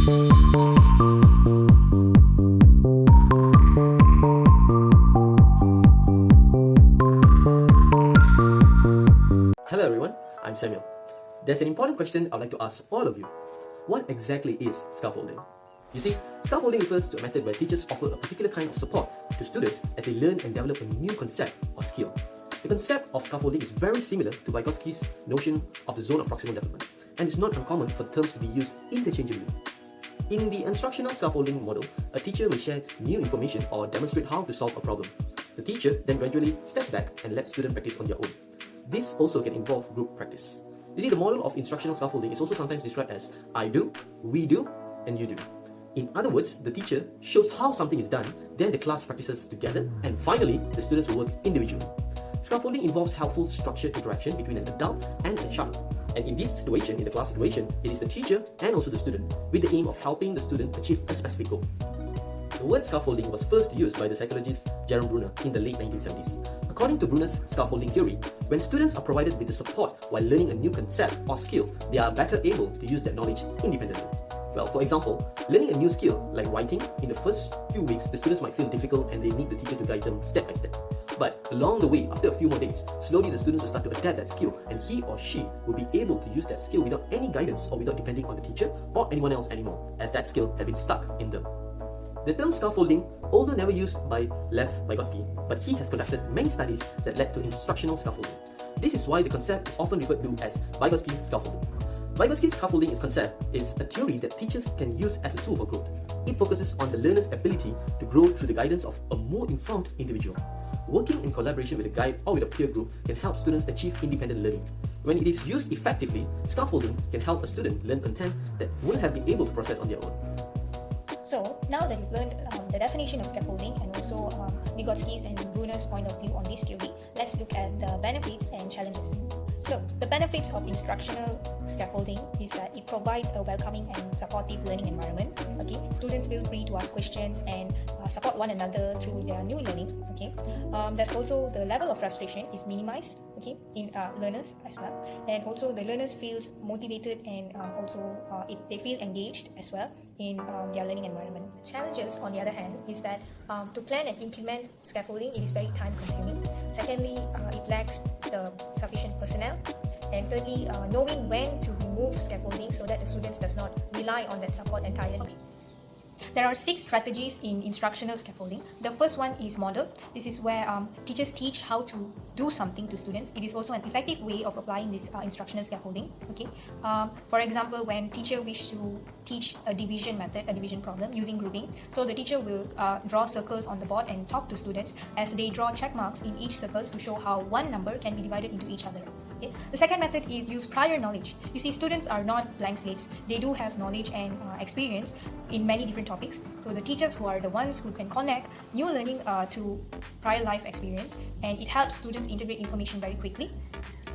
Hello everyone, I'm Samuel. There's an important question I'd like to ask all of you. What exactly is scaffolding? You see, scaffolding refers to a method where teachers offer a particular kind of support to students as they learn and develop a new concept or skill. The concept of scaffolding is very similar to Vygotsky's notion of the zone of proximal development, and it's not uncommon for terms to be used interchangeably. In the instructional scaffolding model, a teacher will share new information or demonstrate how to solve a problem. The teacher then gradually steps back and lets students practice on their own. This also can involve group practice. You see, the model of instructional scaffolding is also sometimes described as I do, we do, and you do. In other words, the teacher shows how something is done, then the class practices together, and finally, the students will work individually. Scaffolding involves helpful structured interaction between an adult and a child. And in this situation, in the class situation, it is the teacher and also the student, with the aim of helping the student achieve a specific goal. The word scaffolding was first used by the psychologist Jerome Bruner in the late 1970s. According to Bruner's scaffolding theory, when students are provided with the support while learning a new concept or skill, they are better able to use that knowledge independently. Well, for example, learning a new skill like writing, in the first few weeks, the students might feel difficult and they need the teacher to guide them step by step. But along the way, after a few more days, slowly the students will start to adapt that skill, and he or she will be able to use that skill without any guidance or without depending on the teacher or anyone else anymore, as that skill had been stuck in them. The term scaffolding, although never used by Lev Vygotsky, but he has conducted many studies that led to instructional scaffolding. This is why the concept is often referred to as Vygotsky scaffolding. Vygotsky's scaffolding concept is a theory that teachers can use as a tool for growth. It focuses on the learner's ability to grow through the guidance of a more informed individual. Working in collaboration with a guide or with a peer group can help students achieve independent learning. When it is used effectively, scaffolding can help a student learn content that wouldn't have been able to process on their own. So, now that you've learned the definition of scaffolding and also Vygotsky's and Bruner's point of view on this theory, let's look at the benefits and challenges. So, the benefits of instructional scaffolding is that it provides a welcoming and supportive learning environment. Okay, students feel free to ask questions and support one another through their new learning. Okay, there's also the level of frustration is minimized. Okay, in learners as well, and also the learners feels motivated and also they feel engaged as well in their learning environment. Challenges, on the other hand, is that to plan and implement scaffolding, it is very time consuming. Secondly, it lacks the sufficient personnel. And thirdly, knowing when to remove scaffolding so that the students does not rely on that support entirely. Okay. There are 6 strategies in instructional scaffolding. The first one is model. This is where teachers teach how to do something to students. It is also an effective way of applying this instructional scaffolding. Okay. For example, when teacher wish to teach a division method, a division problem using grouping, so the teacher will draw circles on the board and talk to students as they draw check marks in each circles to show how one number can be divided into each other. Okay. The second method is use prior knowledge. You see, students are not blank slates. They do have knowledge and experience in many different topics. So the teachers who are the ones who can connect new learning to prior life experience, and it helps students integrate information very quickly.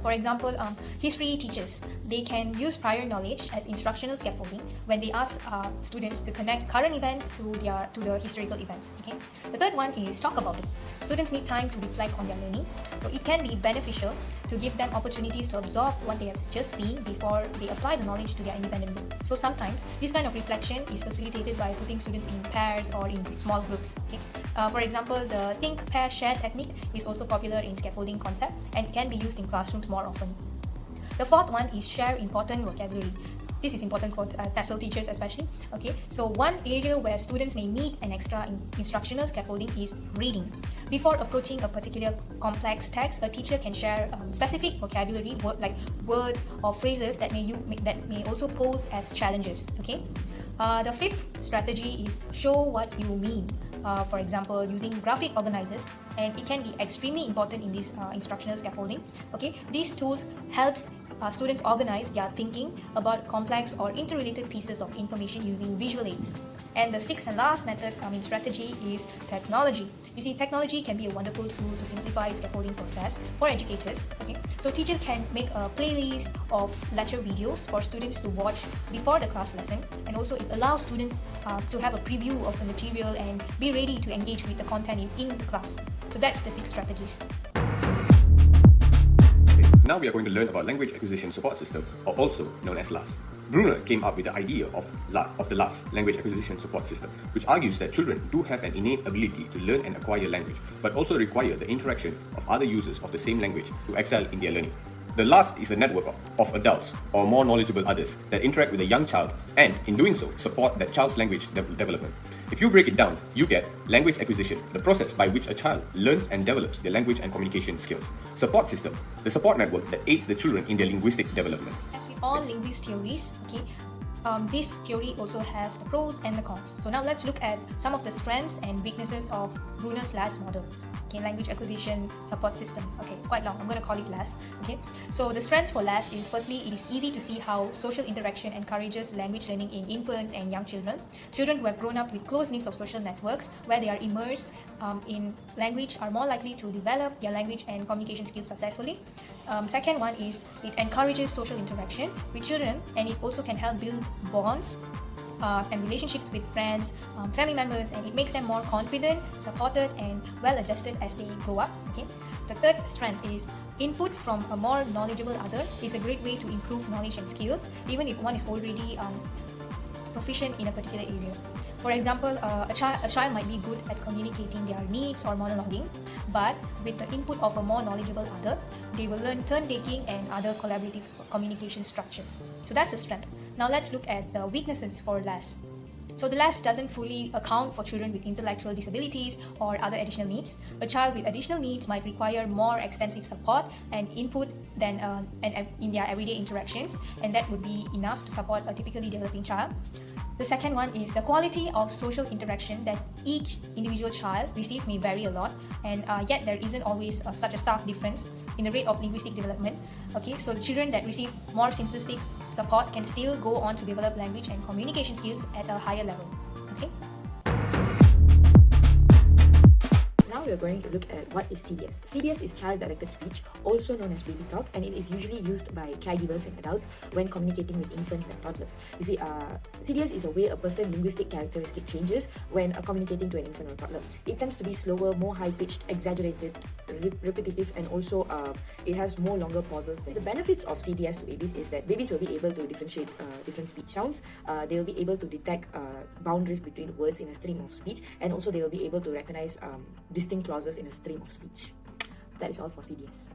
For example, history teachers, they can use prior knowledge as instructional scaffolding when they ask students to connect current events to the historical events. Okay. The third one is talk about it. Students need time to reflect on their learning, so it can be beneficial to give them opportunities to absorb what they have just seen before they apply the knowledge to their independent work. So sometimes this kind of reflection is facilitated by putting students in pairs or in small groups. Okay. For example, the think, pair, share technique is also popular in scaffolding concept and can be used in classrooms more often. The fourth one is share important vocabulary. This is important for TESOL teachers especially. Okay, so one area where students may need an extra instructional scaffolding is reading. Before approaching a particular complex text, a teacher can share specific vocabulary, like words or phrases that may also pose as challenges. Okay, the fifth strategy is show what you mean. For example, using graphic organizers, and it can be extremely important in this instructional scaffolding. Okay, these tools helps students organize their thinking about complex or interrelated pieces of information using visual aids. And the sixth and last method strategy is technology. You see, technology can be a wonderful tool to simplify scaffolding process for educators. Okay, so teachers can make a playlist of lecture videos for students to watch before the class lesson, and also it allows students to have a preview of the material and be ready to engage with the content in the class. So that's the 6 strategies. Now we are going to learn about Language Acquisition Support System, or also known as LAS. Brunner came up with the idea of the LAS, Language Acquisition Support System, which argues that children do have an innate ability to learn and acquire language, but also require the interaction of other users of the same language to excel in their learning. The LAS is a network of adults or more knowledgeable others that interact with a young child and, in doing so, support that child's language development. If you break it down, you get language acquisition, the process by which a child learns and develops their language and communication skills. Support system, the support network that aids the children in their linguistic development. As with all linguist theories, this theory also has the pros and the cons. So now let's look at some of the strengths and weaknesses of Brunner's LAS model. Language acquisition support system. It's quite long. I'm going to call it LAS. So the strengths for LAS is, firstly, it is easy to see how social interaction encourages language learning in infants and young children. Children who have grown up with close knits of social networks where they are immersed in language are more likely to develop their language and communication skills successfully. Second one is it encourages social interaction with children, and it also can help build bonds and relationships with friends, family members, and it makes them more confident, supported, and well-adjusted as they grow up. The third strength is input from a more knowledgeable other is a great way to improve knowledge and skills, even if one is already proficient in a particular area. For example, a child might be good at communicating their needs or monologuing, but with the input of a more knowledgeable other, they will learn turn-taking and other collaborative communication structures. So that's the strength. Now let's look at the weaknesses for LAS. So the LAS doesn't fully account for children with intellectual disabilities or other additional needs. A child with additional needs might require more extensive support and input than in their everyday interactions, and that would be enough to support a typically developing child. The second one is the quality of social interaction that each individual child receives may vary a lot, and yet there isn't always such a stark difference in the rate of linguistic development. So the children that receive more simplistic support can still go on to develop language and communication skills at a higher level. Now we are going to look at what is CDS. CDS is child-directed speech, also known as baby talk, and it is usually used by caregivers and adults when communicating with infants and toddlers. You see, CDS is a way a person's linguistic characteristic changes when communicating to an infant or toddler. It tends to be slower, more high-pitched, exaggerated, repetitive, and also it has more longer pauses. The benefits of CDS to babies is that babies will be able to differentiate different speech sounds. They will be able to detect boundaries between words in a stream of speech, and also they will be able to recognize distinct clauses in a stream of speech. That is all for CDS.